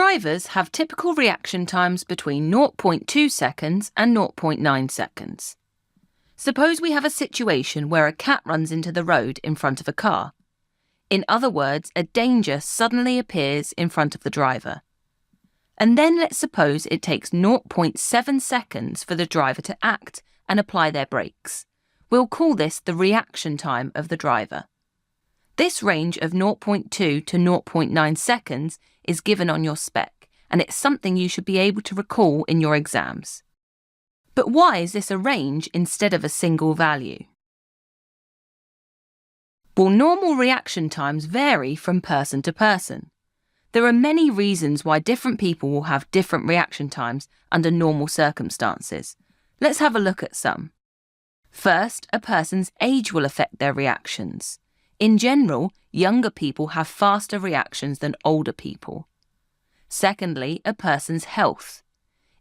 Drivers have typical reaction times between 0.2 seconds and 0.9 seconds. Suppose we have a situation where a cat runs into the road in front of a car. In other words, a danger suddenly appears in front of the driver. And then let's suppose it takes 0.7 seconds for the driver to act and apply their brakes. We'll call this the reaction time of the driver. This range of 0.2 to 0.9 seconds is given on your spec, and it's something you should be able to recall in your exams. But why is this a range instead of a single value? Well, normal reaction times vary from person to person. There are many reasons why different people will have different reaction times under normal circumstances. Let's have a look at some. First, a person's age will affect their reactions. In general, younger people have faster reactions than older people. Secondly, a person's health.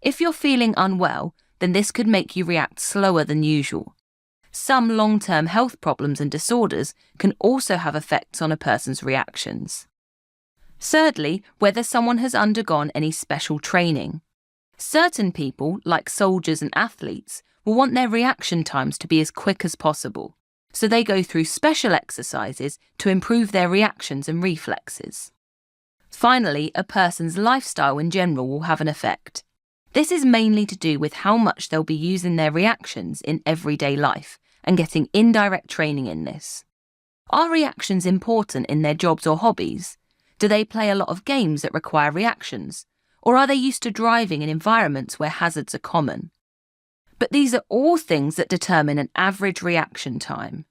If you're feeling unwell, then this could make you react slower than usual. Some long-term health problems and disorders can also have effects on a person's reactions. Thirdly, whether someone has undergone any special training. Certain people, like soldiers and athletes, will want their reaction times to be as quick as possible, so they go through special exercises to improve their reactions and reflexes. Finally, a person's lifestyle in general will have an effect. This is mainly to do with how much they'll be using their reactions in everyday life and getting indirect training in this. Are reactions important in their jobs or hobbies? Do they play a lot of games that require reactions? Or are they used to driving in environments where hazards are common? But these are all things that determine an average reaction time.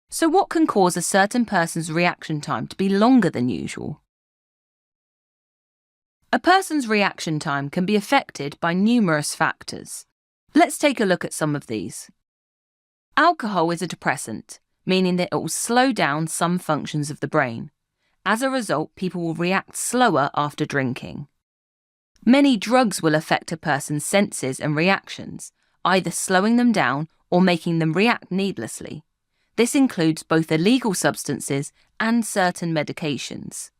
So what can cause a certain person's reaction time to be longer than usual? A person's reaction time can be affected by numerous factors. Let's take a look at some of these. Alcohol is a depressant, meaning that it will slow down some functions of the brain. As a result, people will react slower after drinking. Many drugs will affect a person's senses and reactions, either slowing them down or making them react needlessly. This includes both illegal substances and certain medications.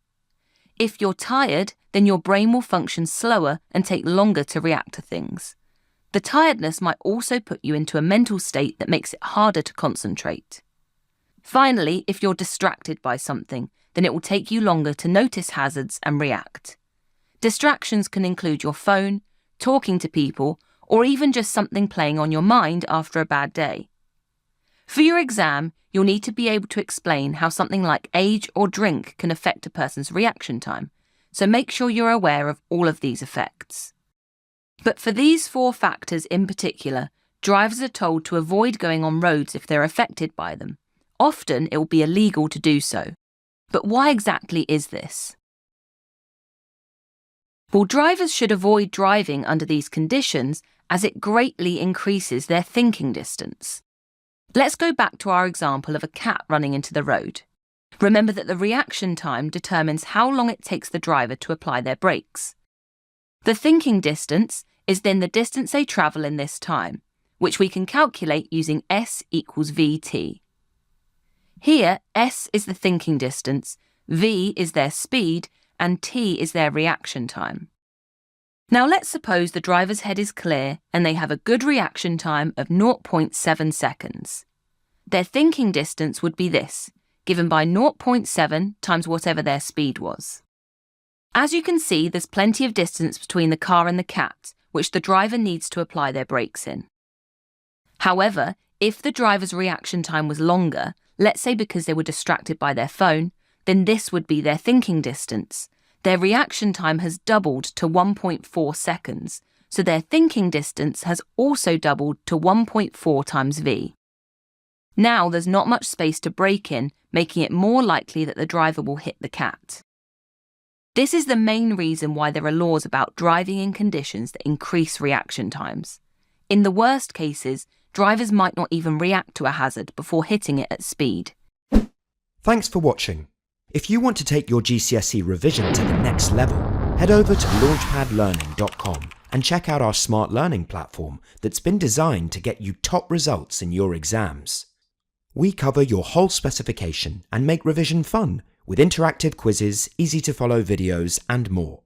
If you're tired, then your brain will function slower and take longer to react to things. The tiredness might also put you into a mental state that makes it harder to concentrate. Finally, if you're distracted by something, then it will take you longer to notice hazards and react. Distractions can include your phone, talking to people, or even just something playing on your mind after a bad day. For your exam, you'll need to be able to explain how something like age or drink can affect a person's reaction time, so make sure you're aware of all of these effects. But for these 4 factors in particular, drivers are told to avoid going on roads if they're affected by them. Often it will be illegal to do so. But why exactly is this? Well, drivers should avoid driving under these conditions as it greatly increases their thinking distance. Let's go back to our example of a cat running into the road. Remember that the reaction time determines how long it takes the driver to apply their brakes. The thinking distance is then the distance they travel in this time, which we can calculate using S equals VT. Here, S is the thinking distance, V is their speed, and T is their reaction time. Now let's suppose the driver's head is clear and they have a good reaction time of 0.7 seconds. Their thinking distance would be this, given by 0.7 times whatever their speed was. As you can see, there's plenty of distance between the car and the cat, which the driver needs to apply their brakes in. However, if the driver's reaction time was longer, let's say because they were distracted by their phone, then this would be their thinking distance. Their reaction time has doubled to 1.4 seconds, so their thinking distance has also doubled to 1.4 times V. Now there's not much space to brake in, making it more likely that the driver will hit the cat. This is the main reason why there are laws about driving in conditions that increase reaction times. In the worst cases, drivers might not even react to a hazard before hitting it at speed. Thanks for watching. If you want to take your GCSE revision to the next level, head over to launchpadlearning.com and check out our smart learning platform that's been designed to get you top results in your exams. We cover your whole specification and make revision fun with interactive quizzes, easy-to-follow videos and more.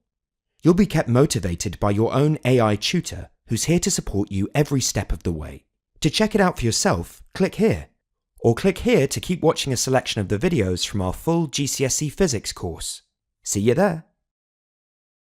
You'll be kept motivated by your own AI tutor who's here to support you every step of the way. To check it out for yourself, click here. Or click here to keep watching a selection of the videos from our full GCSE Physics course. See you there!